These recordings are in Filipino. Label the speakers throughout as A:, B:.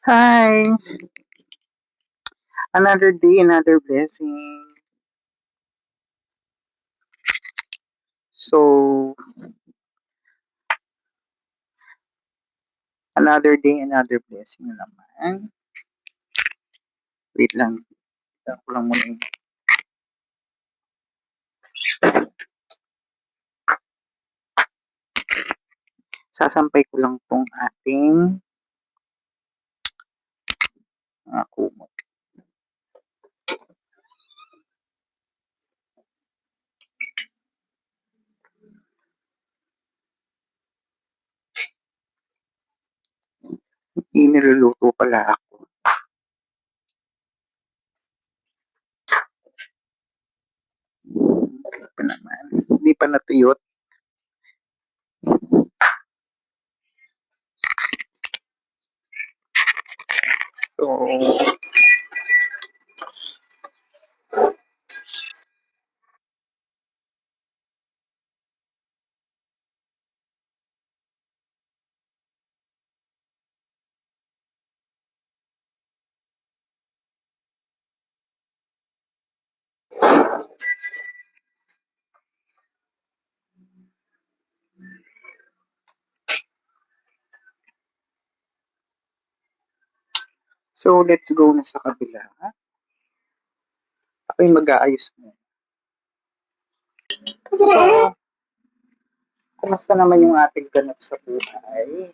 A: Hi, another day, another blessing. So, another day, another blessing na naman. Wait lang, ako lang muna sasampay ko lang tong ating kumot. Niluluto pala ako. Hindi pa naman. Hindi pa natuyot. So, let's go na sa kabila. Ako'y mag-aayos mo. So, kumusta naman yung ating ganap sa buhay?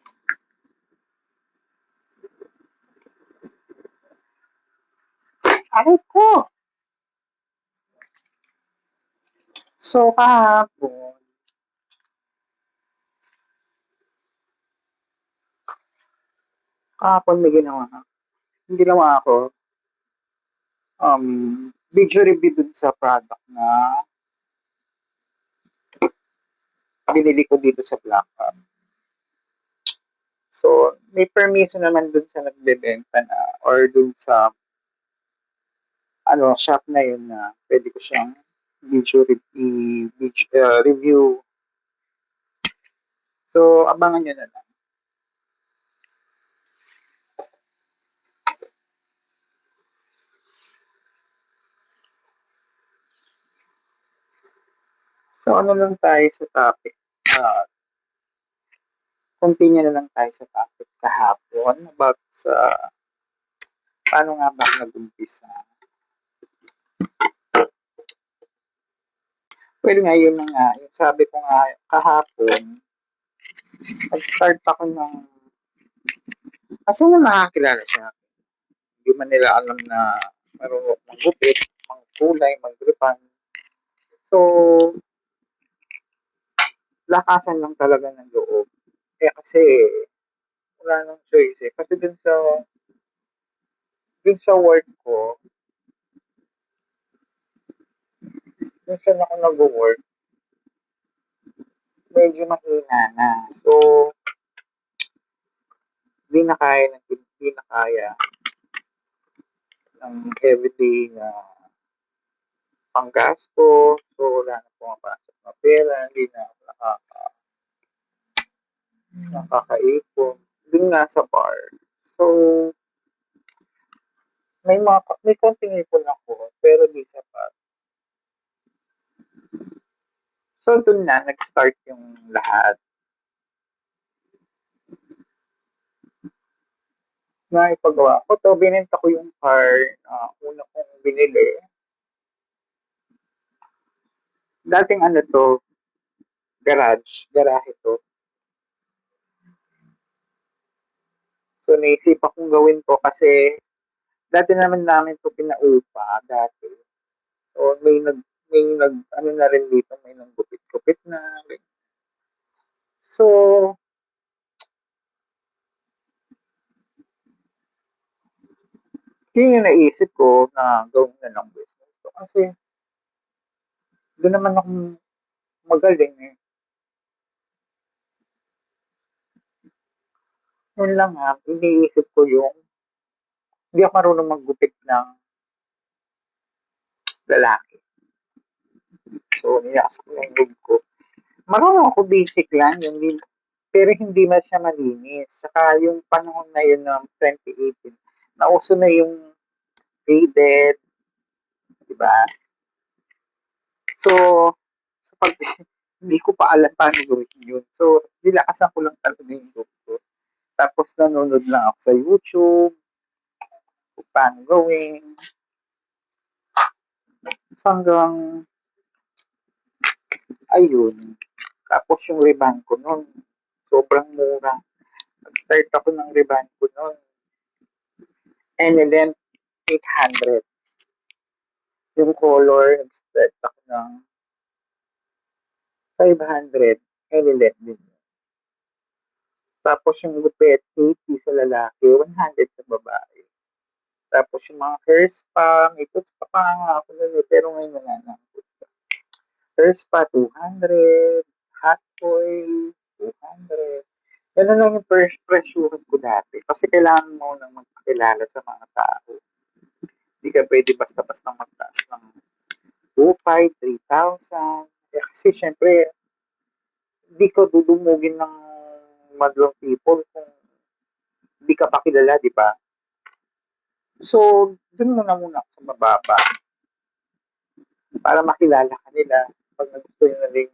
A: Aray ko! So, kahapon may ginawa. Ginawa ako, video review dun sa product na binili ko dito sa Black Hub. So, may permission naman dun sa nagbebenta na or dun sa shop na yun na pwede ko siyang review. So, abangan nyo na lang. So, ano lang tayo sa topic? Continue na lang tayo sa topic kahapon about sa paano nga ba nag-umpisa. Well, ngayon na nga, yung sabi ko nga kahapon, nag-start ako ng kasi nung nakakilala siya, hindi man nila alam na marunong manggupit, mangkulay, magripan. So, lakasan lang talaga ng loob. Kasi, wala nang choice eh. Kasi dun sa work ko, dun sa ako nag-work, medyo mahina na. So, di na kaya ng everyday na panggasto. So, wala na pumapasok na pera, hindi na ako nakakaipon. Dun nga sa bar. So, may konting ipon ako, pero di sapat. So, dun na, nag-start yung lahat. Na ipagawa ko to, binenta ko yung car na una kong binili. Dating to, garahe to. So, naisip akong gawin ko kasi dati naman namin to pinaupa dati. So, ano na rin dito, may naggupit-gupit na. So, yun yung naisip ko na gawin na ng business. So, kasi, doon naman ako magaling eh. Yun lang iniisip ko yung hindi ako marunong maggupit ng lalaki. So, nilakas ko yung loob ko. Marunong ako basic lang, pero hindi na siya malinis. Saka yung panahon na yun ng 2018, nauso na yung faded, di ba? So, sa pag hindi ko pa alam paano gawin yun. So, nilakasan ko lang talaga yung look ko. Tapos nanonood lang ako sa YouTube kung paano gawin. So, hanggang, ayun. Tapos yung ribbon ko nun, sobrang mura. Nag-start ako ng ribbon ko nun, NLM 800. Yung color, nag-start ako ng 500, NLM din. Tapos yung gupit, 80 sa lalaki, 100 sa babae. Tapos yung mga hair spa, may puts pa pa nga ako nun eh, pero ngayon wala na ang puts pa. Hair spa, 200, hot oil, 200. Ganun lang yung presyuhan ko dati. Kasi kailangan mo nang magpakilala sa mga tao. Hindi ka pwede basta-basta magtaas ng 2,500, 3,000. Eh, kasi syempre, hindi ka dudumugin ng madlang people kung hindi ka pa kilala, di ba? So, dun muna ako sa mababa para makilala ka nila. Pag nagusto nyo na rin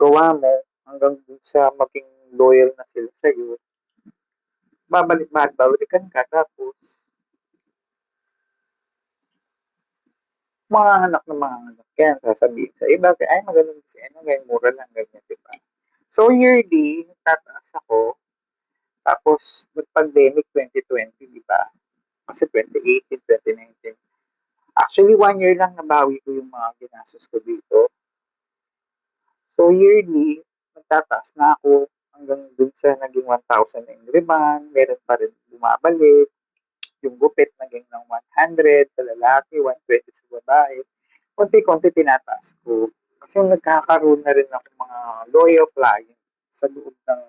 A: gawa mo, hanggang dun sa maging loyal na sila sa'yo, babalikan ka, tapos mga anak ng mga anak yan, sasabihin sa iba, ay magaling si ano, ganyan, mura lang, ganyan, di ba? So, yearly, tataas ako, tapos, nag-pandemic 2020, di ba? Kasi 2018, 2019. Actually, 1 year lang nabawi ko yung mga ginastos ko dito. So, yearly, nagtataas na ako hanggang dun sa naging 1,000 na yung ribbon, meron pa rin bumabalik. Yung gupit naging ng 100 sa lalaki, 120 sa babae. Konti-konti tinataas ko. Kasi nagkakaroon na rin ako mga loyal client sa loob ng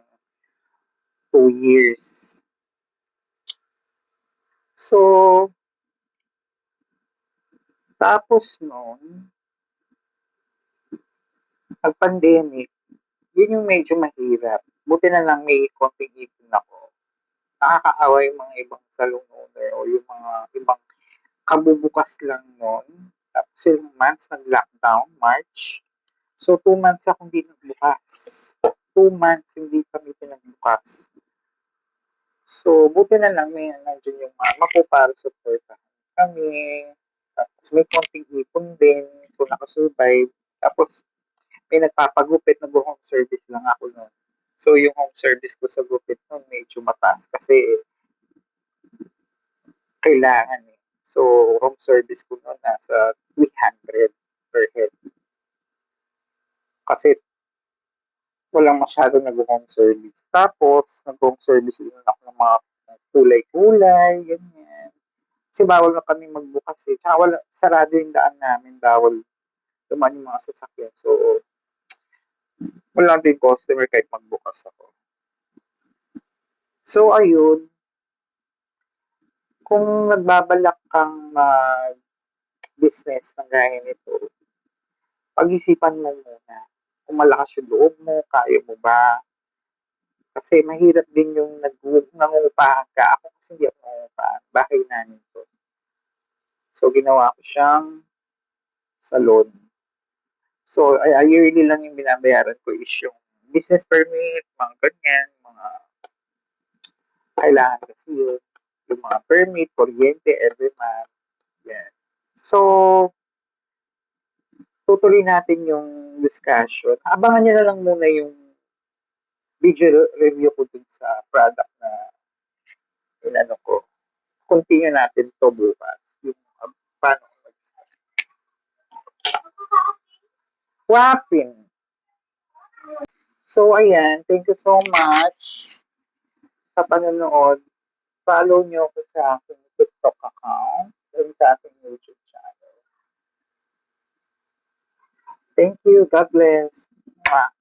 A: 2 years. So, tapos noon, pag-pandemic, yun yung medyo mahirap. Buti na lang may konting ipon ako. Nakakaawa yung mga ibang salon owner o yung mga ibang kabubukas lang noon. Tapos yung months nag-lockdown, March. So, 2 months ako hindi nagbukas. 2 months hindi kami pinagbukas. So, buti na lang may nandiyan yung mama ko para supportahan kami. Tapos may konting ipon din. So, nakasurvive. Tapos, may nagpapagupit, nag-home service lang ako noon. So, yung home service ko sa gupit noon medyo mataas kasi kailangan eh. So, home service ko noon nasa 300 per head. Kasi walang masyado nag-home service. Tapos, nag-home service din ako ng mga kulay-kulay, ganyan. Kasi bawal na kami magbukas eh. Tsaka wala, sarado yung daan namin, bawal dumaan yung mga sasakyan. So, wala din customer kahit magbukas ako. So, ayun. Kung nagbabalak kang business ng gaya nito, pag-isipan mo muna kung malakas yung loob mo, kaya mo ba. Kasi mahirap din yung nangungupahan ka. Ako kasi hindi ako nangungupahan. Bahay namin to. So, ginawa ko siyang salon. So, yearly lang yung binabayaran ko is yung business permit, mga ganyan, mga kailangan kasi yun. Yung mga permit, kuryente, every month. Yan. So, tutuloy natin yung discussion. Abangan nyo na lang muna yung video review ko dun sa product na inano ko. Continue natin to bukas. Yung paano wrapping. So, ayan. Thank you so much sa panonood. Follow nyo ako sa aking TikTok account and sa aking YouTube channel. Thank you. God bless. Mwah.